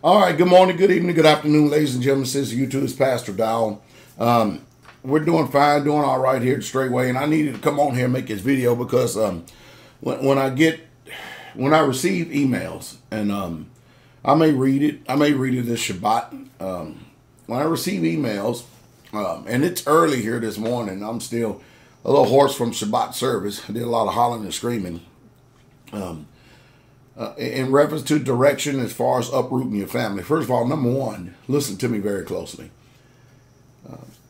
All right, good morning, good evening, good afternoon, ladies and gentlemen. Since YouTube is Pastor Dowell. We're doing fine, doing all right here at Straightway, and I needed to come on here and make this video because when I receive emails, and I may read it this Shabbat. When I receive emails, and it's early here this morning, I'm still a little hoarse from Shabbat service. I did a lot of hollering and screaming. In reference to direction as far as uprooting your family. First of all, number one, listen to me very closely.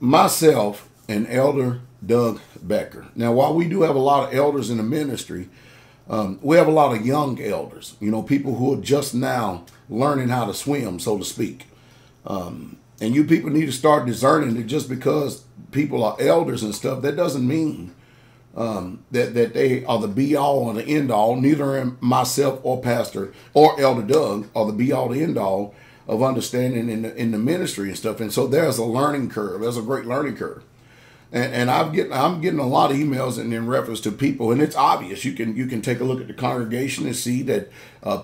Myself and Elder Doug Becker. Now, while we do have a lot of elders in the ministry, we have a lot of young elders, people who are just now learning how to swim, so to speak. And you people need to start discerning that just because people are elders and stuff, that doesn't mean that they are the be-all and the end-all. Neither am myself or Pastor or Elder Doug are the be-all, the end-all of understanding in the ministry and stuff. And so there's a learning curve. There's a great learning curve. And I'm getting a lot of emails in reference to people, and it's obvious. You can take a look at the congregation and see that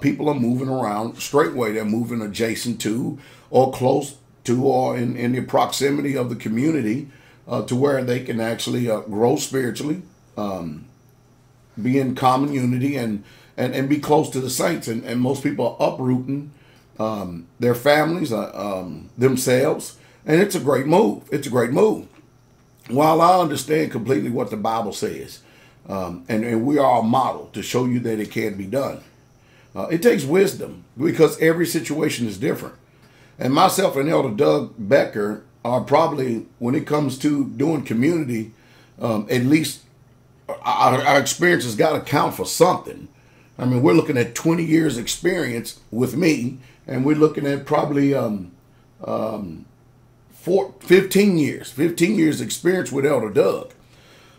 people are moving around straightway. They're moving adjacent to or close to or in the proximity of the community to where they can actually grow spiritually, be in common unity, and be close to the saints. And most people are uprooting their families, themselves, and it's a great move. It's a great move. While I understand completely what the Bible says, and we are a model to show you that it can be done, it takes wisdom because every situation is different. And myself and Elder Doug Becker are probably, when it comes to doing community, at least our experience has got to count for something. I mean, we're looking at 20 years experience with me, and we're looking at probably 15 years experience with Elder Doug.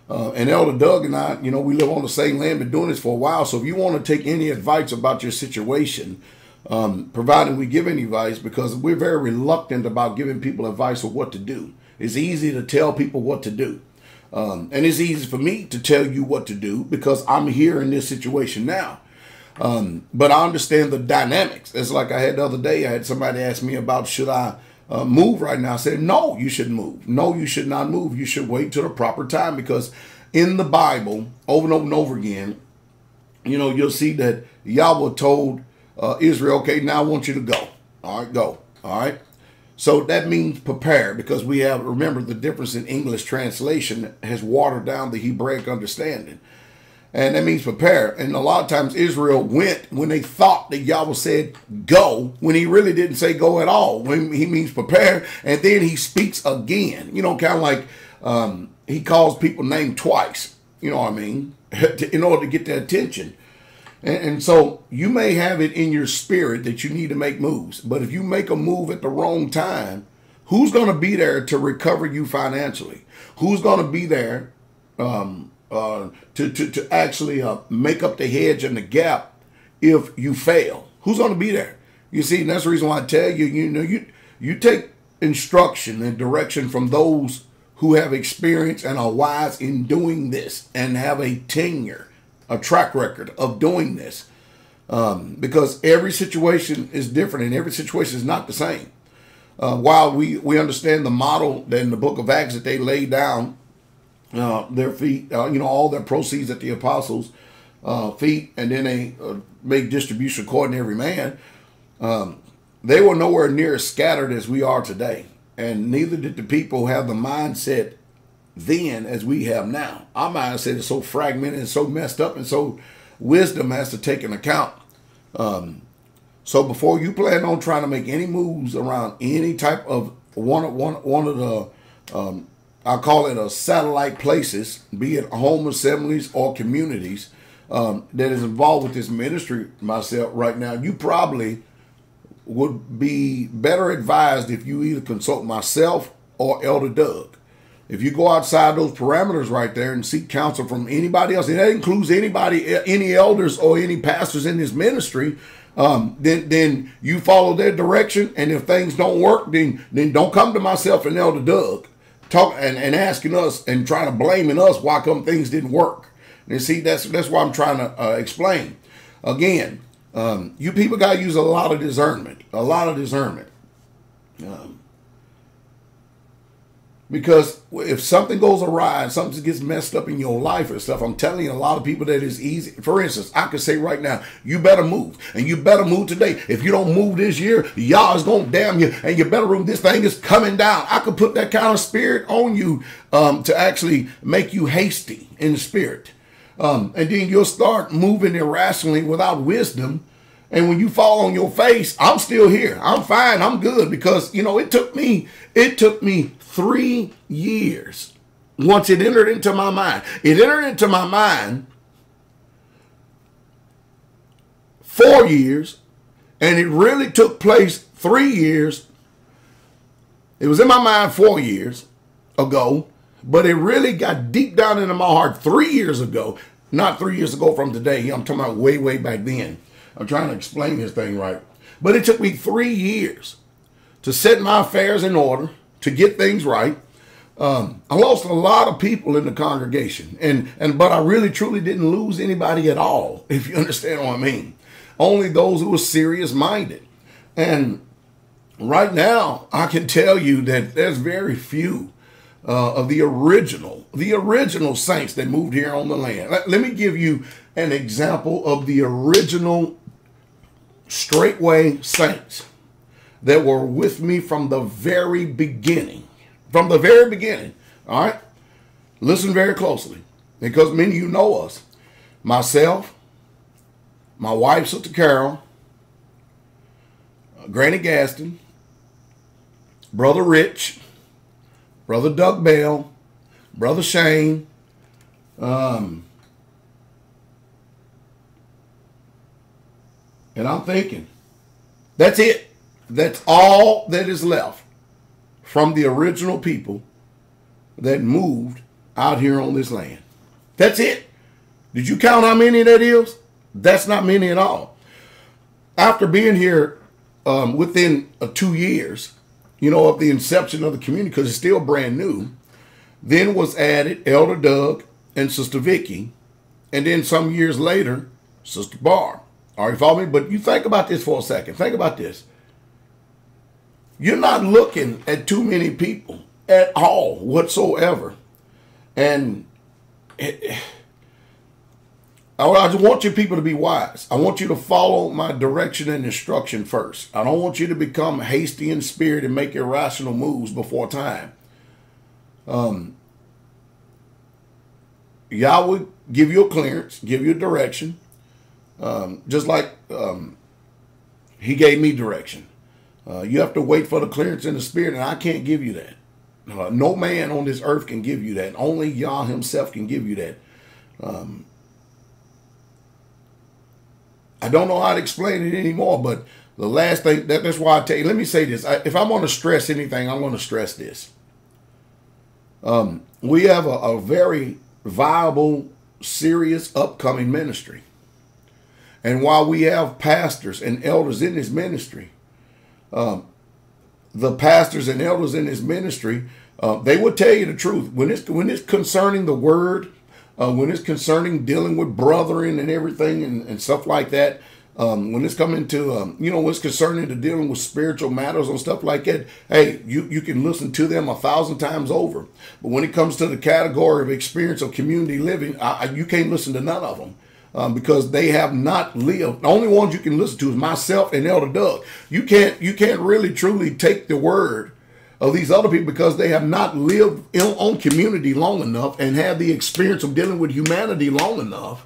And Elder Doug and I, we live on the same land, been doing this for a while. So if you want to take any advice about your situation, providing we give any advice, because we're very reluctant about giving people advice of what to do. It's easy to tell people what to do. And it's easy for me to tell you what to do because I'm here in this situation now. But I understand the dynamics. It's like I had the other day, I had somebody ask me about, should I move right now? I said, no, you shouldn't move. No, you should not move. You should wait till the proper time, because in the Bible, over and over and over again, you'll see that Yahweh told Israel, okay, now I want you to go. All right, go. All right. So that means prepare, because we have, remember, the difference in English translation has watered down the Hebraic understanding. And that means prepare. And a lot of times Israel went when they thought that Yahweh said go, when he really didn't say go at all. When he means prepare, and then he speaks again. Kind of like he calls people name twice. You know what I mean? In order to get their attention. And so you may have it in your spirit that you need to make moves. But if you make a move at the wrong time, who's going to be there to recover you financially? Who's going to be there to actually make up the hedge and the gap if you fail? Who's going to be there? You see, and that's the reason why I tell you, you take instruction and direction from those who have experience and are wise in doing this and have a tenure, a track record of doing this, because every situation is different and every situation is not the same. While we understand the model that in the book of Acts that they laid down their feet, all their proceeds at the apostles' feet, and then they make distribution according to every man. They were nowhere near as scattered as we are today, and neither did the people have the mindset then as we have now. Our mindset is so fragmented and so messed up, and so wisdom has to take an account. So before you plan on trying to make any moves around any type of one of the I call it a satellite places, be it home assemblies or communities that is involved with this ministry, myself right now, you probably would be better advised if you either consult myself or Elder Doug. If you go outside those parameters right there and seek counsel from anybody else, and that includes anybody, any elders or any pastors in this ministry, then you follow their direction. And if things don't work, then don't come to myself and Elder Doug and asking us and trying to blaming us why come things didn't work. And see, that's why I'm trying to explain. Again, You people got to use a lot of discernment, because if something goes awry and something gets messed up in your life and stuff, I'm telling you, a lot of people that is easy. For instance, I could say right now, you better move, and you better move today. If you don't move this year, y'all is going to damn you, and you better move. This thing is coming down. I could put that kind of spirit on you to actually make you hasty in the spirit. And then you'll start moving irrationally without wisdom. And when you fall on your face, I'm still here. I'm fine. I'm good. Because, you know, it took me 3 years once it entered into my mind. It entered into my mind 4 years, and it really took place 3 years. It was in my mind 4 years ago, but it really got deep down into my heart 3 years ago. Not 3 years ago from today. I'm talking about way, way back then. I'm trying to explain this thing right. But it took me 3 years to set my affairs in order, to get things right. I lost a lot of people in the congregation, but I really truly didn't lose anybody at all, if you understand what I mean. Only those who were serious minded. And right now, I can tell you that there's very few of the original saints that moved here on the land. Let me give you an example of the original straightway saints that were with me from the very beginning. From the very beginning. All right? Listen very closely, because many of you know us. Myself, my wife, Sister Carol, Granny Gaston, Brother Rich, Brother Doug Bell, Brother Shane, and I'm thinking, that's it. That's all that is left from the original people that moved out here on this land. That's it. Did you count how many that is? That's not many at all. After being here within 2 years, you know, of the inception of the community, because it's still brand new, then was added Elder Doug and Sister Vicky, and then some years later, Sister Barb. Are you following me? But you think about this for a second. Think about this. You're not looking at too many people at all whatsoever. And I just want you people to be wise. I want you to follow my direction and instruction first. I don't want you to become hasty in spirit and make irrational moves before time. Yahweh give you a clearance, give you a direction. Just like he gave me direction. You have to wait for the clearance in the spirit, and I can't give you that. No man on this earth can give you that. Only Yah himself can give you that. I don't know how to explain it anymore, but the last thing, that's why I tell you, let me say this. If I'm going to stress anything, I'm going to stress this. We have a very viable, serious, upcoming ministry. And while we have pastors and elders in this ministry, the pastors and elders in this ministry, they will tell you the truth. When it's concerning the word, when it's concerning dealing with brethren and everything and stuff like that, when it's coming to, when it's concerning to dealing with spiritual matters and stuff like that, hey, you can listen to them 1,000 times over. But when it comes to the category of experience of community living, you can't listen to none of them. Because they have not lived. The only ones you can listen to is myself and Elder Doug. You can't really truly take the word of these other people because they have not lived on community long enough and had the experience of dealing with humanity long enough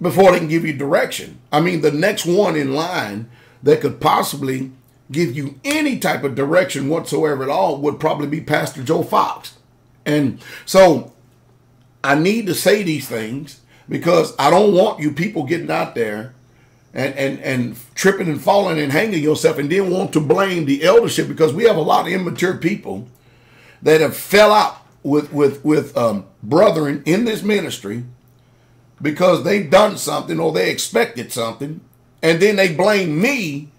before they can give you direction. I mean, the next one in line that could possibly give you any type of direction whatsoever at all would probably be Pastor Joe Fox. And so I need to say these things, because I don't want you people getting out there and tripping and falling and hanging yourself and then want to blame the eldership, because we have a lot of immature people that have fell out with brethren in this ministry because they've done something or they expected something, and then they blame me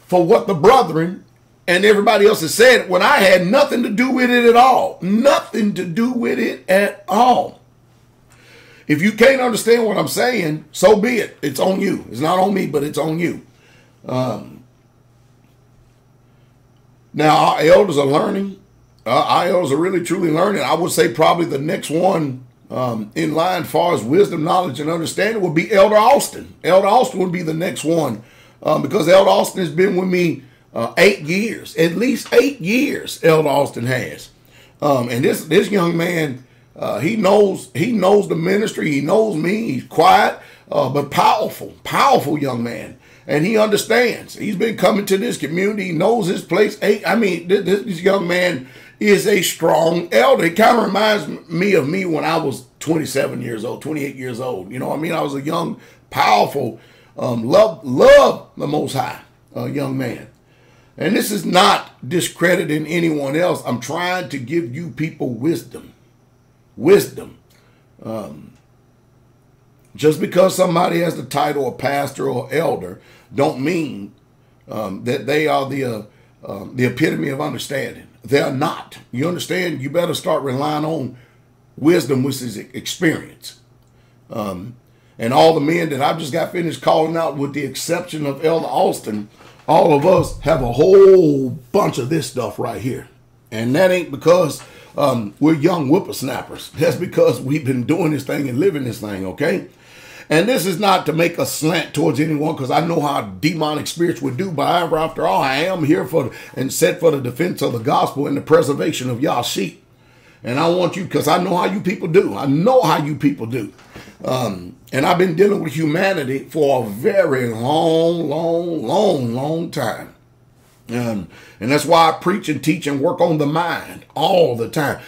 for what the brethren and everybody else has said when I had nothing to do with it at all. Nothing to do with it at all. If you can't understand what I'm saying, so be it. It's on you. It's not on me, but it's on you. Now, our elders are learning. Our elders are really, truly learning. I would say probably the next one in line as far as wisdom, knowledge, and understanding would be Elder Austin. Elder Austin would be the next one because Elder Austin has been with me 8 years. At least 8 years Elder Austin has. And this young man, he knows the ministry. He knows me. He's quiet, but powerful young man. And he understands. He's been coming to this community. He knows his place. I mean, this young man is a strong elder. It kind of reminds me of me when I was 27 years old, 28 years old. You know what I mean? I was a young, powerful, love the Most High young man. And this is not discrediting anyone else. I'm trying to give you people wisdom. Wisdom. Just because somebody has the title of pastor or elder don't mean that they are the epitome of understanding. They are not. You understand? You better start relying on wisdom, which is experience. And all the men that I've just got finished calling out, with the exception of Elder Austin, all of us have a whole bunch of this stuff right here. And that ain't because we're young whippersnappers. That's because we've been doing this thing and living this thing, okay? And this is not to make a slant towards anyone, because I know how demonic spirits would do. But however, after all, I am here and set for the defense of the gospel and the preservation of y'all sheep. And I want you, because I know how you people do. I know how you people do. And I've been dealing with humanity for a very long time. And that's why I preach and teach and work on the mind all the time.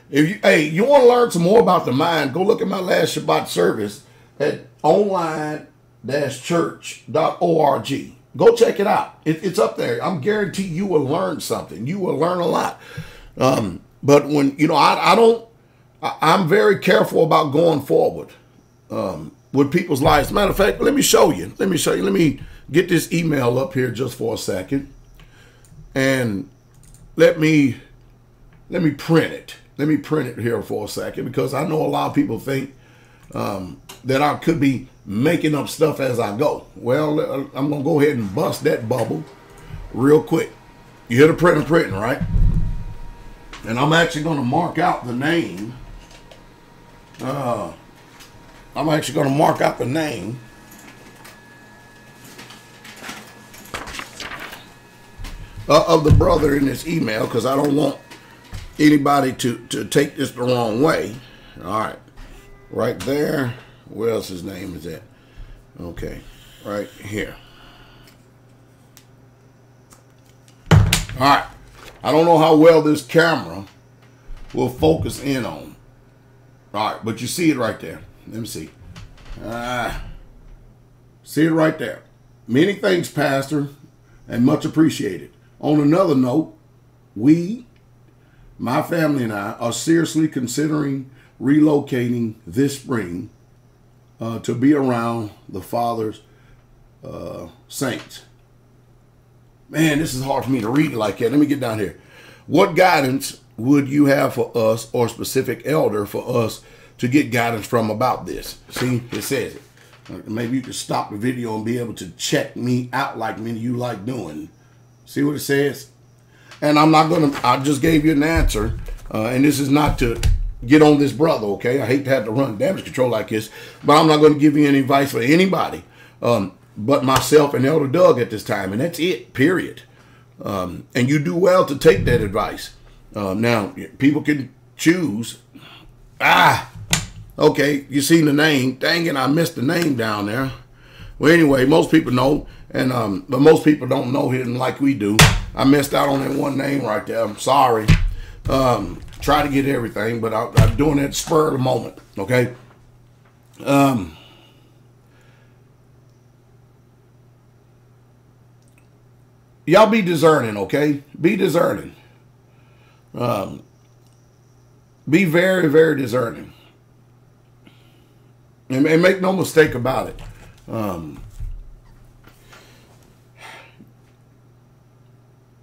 If you want to learn some more about the mind, go look at my last Shabbat service at online-church.org. Go check it out. It's up there. I'm guaranteed you will learn something. You will learn a lot. But when, I'm very careful about going forward with people's lives. Matter of fact, let me show you. Let me get this email up here just for a second. And let me print it. Let me print it here for a second, because I know a lot of people think that I could be making up stuff as I go. Well, I'm going to go ahead and bust that bubble real quick. You hear the printing, right? And I'm actually going to mark out the name. Of the brother in this email, because I don't want anybody to take this the wrong way. All right. Right there. Where else his name is at? Okay. Right here. All right. I don't know how well this camera will focus in on. All right. But you see it right there. Let me see. See it right there. Many thanks, Pastor, and much appreciated. On another note, my family and I, are seriously considering relocating this spring to be around the Father's saints. Man, this is hard for me to read it like that. Let me get down here. What guidance would you have for us, or specific elder for us to get guidance from about this? See, it says it. Maybe you could stop the video and be able to check me out like many of you like doing. See what it says? And I just gave you an answer. And this is not to get on this brother, okay? I hate to have to run damage control like this, but I'm not going to give you any advice for anybody but myself and Elder Doug at this time. And that's it, period. And you do well to take that advice. Now, people can choose. Okay, you seen the name. Dang it, I missed the name down there. Well, anyway, most people know, and but most people don't know him like we do. I missed out on that one name right there. I'm sorry. Try to get everything, but I'm doing it spur of the moment, okay? Y'all be discerning, okay? Be discerning. Be very, very discerning. And make no mistake about it.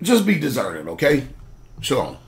Just be discerning, okay? Shalom.